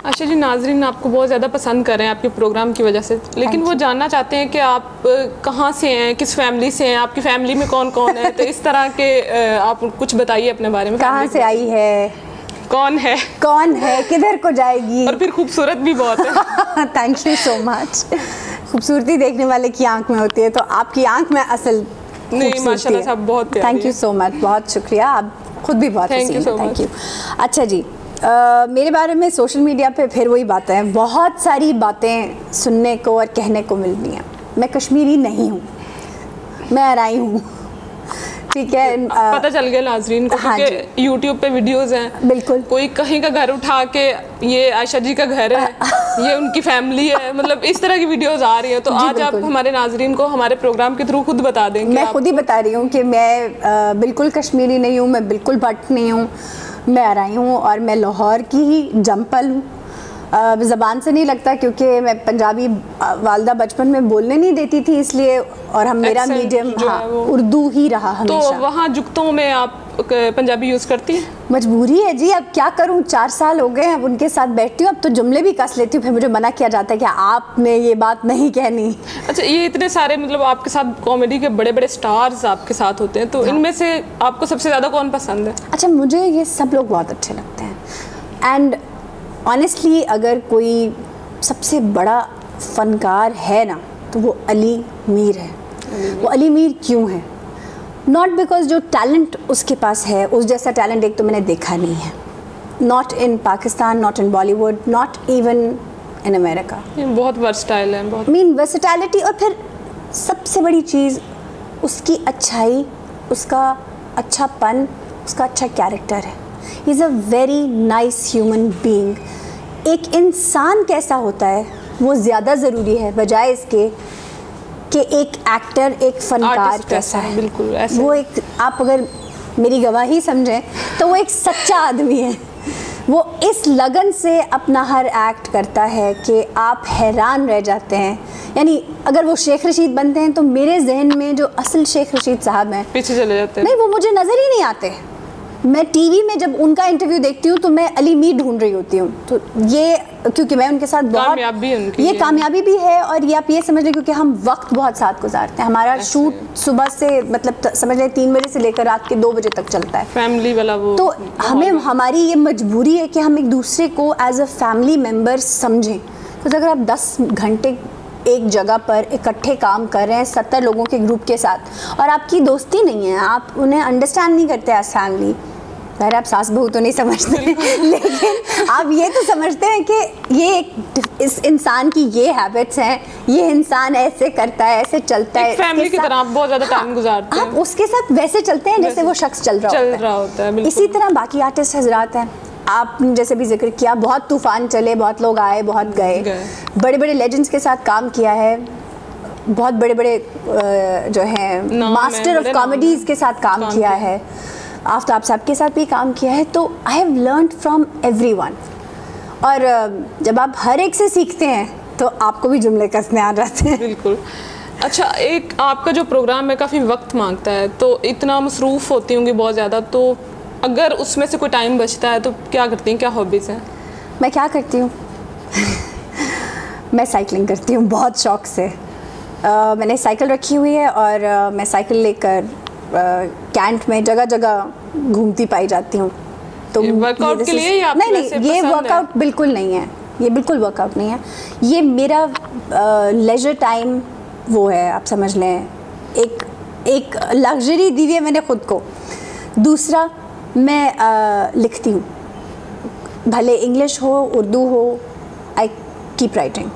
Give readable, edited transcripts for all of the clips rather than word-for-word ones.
अच्छा जी, नाजरीन आपको बहुत ज़्यादा पसंद कर रहे हैं आपके प्रोग्राम की वजह से, लेकिन वो जानना चाहते हैं कि आप कहाँ से हैं, किस फैमिली से हैं, आपकी फैमिली में कौन कौन है, तो इस तरह के आप कुछ बताइए अपने बारे में। कहाँ से आई है, कौन है, किधर को जाएगी, और फिर खूबसूरत भी बहुत है। Thank you so much. खूबसूरती देखने वाले की आंख में होती है, तो आपकी आंख में असल नहीं, माशाल्लाह साहब बहुत प्यारी। थैंक यू सो मच, बहुत शुक्रिया, आप खुद भी बहुत थैंक यू सो मच। अच्छा जी, मेरे बारे में सोशल मीडिया पे फिर वही बातें हैं, बहुत सारी बातें सुनने को और कहने को मिल रही हैं। मैं कश्मीरी नहीं हूँ, मैं अराई हूँ, ठीक है। पता चल गया नाजरीन को, हाँ क्योंकि यूट्यूब पे वीडियोस हैं, बिल्कुल, कोई कहीं का घर उठा के ये आयशा जी का घर है, ये उनकी फैमिली है, मतलब इस तरह की वीडियोस आ रही हैं। तो आज आप हमारे नाजरीन को हमारे प्रोग्राम के थ्रू खुद बता देंगे। मैं खुद ही बता रही हूँ कि मैं बिल्कुल कश्मीरी नहीं हूँ, मैं बिल्कुल भट्ट नहीं हूँ, मैं अराई हूँ और मैं लाहौर की ही जंपल हूँ। ज़बान से नहीं लगता, क्योंकि मैं पंजाबी वालदा बचपन में बोलने नहीं देती थी, इसलिए, और हम मेरा मीडियम उर्दू ही रहा हमेशा। तो वहाँ जुगतों में आप पंजाबी यूज़ करती हैं? मजबूरी है जी, अब क्या करूँ, 4 साल हो गए, अब उनके साथ बैठती हूँ, अब तो जुमले भी कस लेती हूँ, फिर मुझे मना किया जाता है कि आपने ये बात नहीं कहनी। अच्छा, ये इतने सारे मतलब आपके साथ कॉमेडी के बड़े बड़े स्टार्स आपके साथ होते हैं, तो इनमें से आपको सबसे ज़्यादा कौन पसंद है? अच्छा, मुझे ये सब लोग बहुत अच्छे लगते हैं। एंड ऑनेस्टली अगर कोई सबसे बड़ा फ़नकार है ना, तो वो अली मीर है। वो अली मीर क्यों है? नॉट बिकॉज जो टैलेंट उसके पास है, उस जैसा टैलेंट एक तो मैंने देखा नहीं है, not in Pakistan, not in Bollywood, not even in America. बहुत वर्सटाइल है, बहुत वर्सेटैलिटी। और फिर सबसे बड़ी चीज़ उसकी अच्छाई, उसका अच्छापन, उसका अच्छा कैरेक्टर है। He is a very nice human being. एक इंसान कैसा होता है वो ज़्यादा ज़रूरी है बजाय इसके कि एक एक्टर, एक फ़नकार कैसा है। बिल्कुल ऐसे। वो एक, आप अगर मेरी गवाही समझें तो वो एक सच्चा आदमी है। वो इस लगन से अपना हर एक्ट करता है कि आप हैरान रह जाते हैं। यानी अगर वो शेख रशीद बनते हैं तो मेरे जहन में जो असल शेख रशीद साहब हैं पीछे चले जाते हैं। नहीं, वो मुझे नज़र ही नहीं आते। मैं टीवी में जब उनका इंटरव्यू देखती हूँ तो मैं अली मीर ढूंढ रही होती हूँ। तो ये क्योंकि मैं उनके साथ बहुत कामयाबी भी है, और ये आप ये समझ लें क्योंकि हम वक्त बहुत साथ गुजारते हैं। हमारा शूट सुबह से मतलब समझ लें 3 बजे से लेकर रात के 2 बजे तक चलता है, फैमिली वाला वो। तो हमें, हमारी ये मजबूरी है कि हम एक दूसरे को एज अ फैमिली मेम्बर समझें। तो अगर आप 10 घंटे एक जगह पर इकट्ठे काम कर रहे हैं 70 लोगों के ग्रुप के साथ, और आपकी दोस्ती नहीं है, आप उन्हें अंडरस्टैंड नहीं करते एज फैमिली। खैर आप सास बहू तो नहीं समझते लेकिन आप ये तो समझते हैं कि ये इस इंसान की ये हैबिट्स हैं, ये इंसान ऐसे करता है, ऐसे चलता है, फैमिली की तरह आप बहुत ज़्यादा टाइम गुजारते हैं। आप उसके साथ वैसे चलते हैं जैसे वो शख्स चल रहा होता है। इसी तरह बाकी आर्टिस्ट हजरात हैं, आपने जैसे भी जिक्र किया, बहुत तूफान चले, बहुत लोग आए, बहुत गए, बड़े बड़े लेजेंड्स के साथ काम किया है, बहुत बड़े बड़े जो है मास्टर ऑफ कॉमेडीज के साथ काम किया है, आफ्ताब साहब के साथ भी काम किया है। तो I have learned from everyone. और जब आप हर एक से सीखते हैं तो आपको भी जुमले कसने आ जाते हैं। बिल्कुल। अच्छा, एक आपका जो प्रोग्राम है काफ़ी वक्त मांगता है, तो इतना मसरूफ़ होती होंगी बहुत ज़्यादा, तो अगर उसमें से कोई टाइम बचता है तो क्या करती हैं, क्या हॉबीज़ हैं? मैं क्या करती हूँ मैं साइकिलिंग करती हूँ बहुत शौक़ से। मैंने साइकिल रखी हुई है और मैं साइकिल लेकर कैंट में जगह जगह घूमती पाई जाती हूँ। तो वर्कआउट के लिए या नहीं, ये वर्कआउट बिल्कुल नहीं है, ये बिल्कुल वर्कआउट नहीं है, ये मेरा लेजर टाइम वो है, आप समझ लें। एक लग्जरी दी हुई है मैंने खुद को। दूसरा, मैं लिखती हूँ, भले इंग्लिश हो उर्दू हो, आई कीप राइटिंग।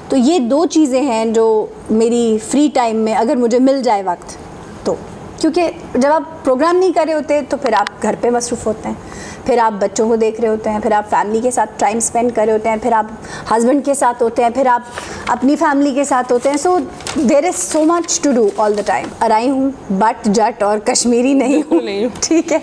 तो ये 2 चीज़ें हैं जो मेरी फ्री टाइम में अगर मुझे मिल जाए वक्त तो, क्योंकि जब आप प्रोग्राम नहीं कर रहे होते तो फिर आप घर पे मसरूफ़ होते हैं, फिर आप बच्चों को देख रहे होते हैं, फिर आप फैमिली के साथ टाइम स्पेंड कर रहे होते हैं, फिर आप हस्बैंड के साथ होते हैं, फिर आप अपनी फैमिली के साथ होते हैं। So there is so much to do all the time. अराई हूँ, बट जट और कश्मीरी नहीं हूँ, ठीक है।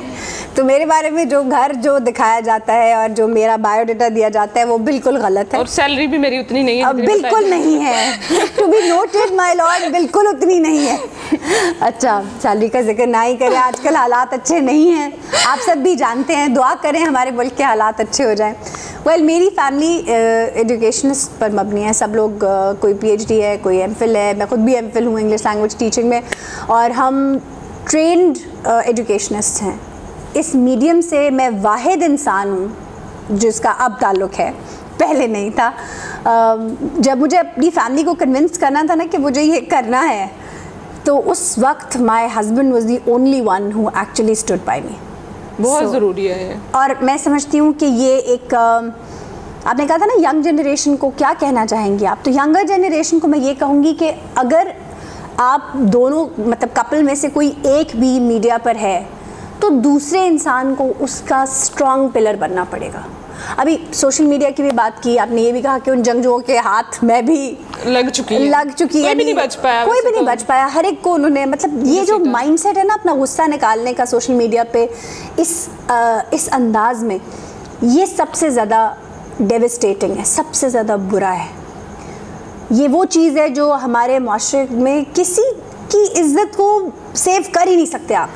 तो मेरे बारे में जो घर जो दिखाया जाता है और जो मेरा बायोडाटा दिया जाता है वो बिल्कुल गलत है। और सैलरी भी मेरी उतनी नहीं है। बिल्कुल नहीं है, to be noted my lord, बिल्कुल उतनी नहीं है। अच्छा, सैलरी का जिक्र ना ही करें, आजकल हालात अच्छे नहीं हैं, आप सब भी जानते हैं। दुआ करें हमारे मुल्क के हालात अच्छे हो जाएं। वेल मेरी फैमिली एजुकेशनिस्ट पर मबनी है, सब लोग कोई पीएचडी है, कोई एमफिल है, मैं खुद भी एमफिल हूँ इंग्लिश लैंग्वेज टीचिंग में, और हम ट्रेंड एजुकेशनिस्ट हैं। इस मीडियम से मैं वाहिद इंसान हूँ जिसका अब ताल्लुक़ है, पहले नहीं था। जब मुझे अपनी फैमिली को कन्विंस करना था ना कि मुझे ये करना है, तो उस वक्त my husband was the only one who actually stood by me. बहुत ज़रूरी है ये। और मैं समझती हूँ कि ये एक आपने कहा था ना यंग जनरेशन को क्या कहना चाहेंगी आप, तो यंगर जनरेशन को मैं ये कहूँगी कि अगर आप दोनों मतलब कपल में से कोई एक भी मीडिया पर है तो दूसरे इंसान को उसका स्ट्रॉन्ग पिलर बनना पड़ेगा। अभी सोशल मीडिया की भी बात की आपने, ये भी कहा कि उन जंगजुओं के हाथ में भी लग चुकी है, कोई भी नहीं बच पाया, कोई भी नहीं बच पाया, हर एक को उन्होंने मतलब ये जो माइंडसेट है ना अपना गुस्सा निकालने का सोशल मीडिया पे इस अंदाज में, ये सबसे ज़्यादा डेविस्टेटिंग है, सबसे ज़्यादा बुरा है। ये वो चीज़ है जो हमारे माशरे में किसी की इज्जत को सेव कर ही नहीं सकते आप।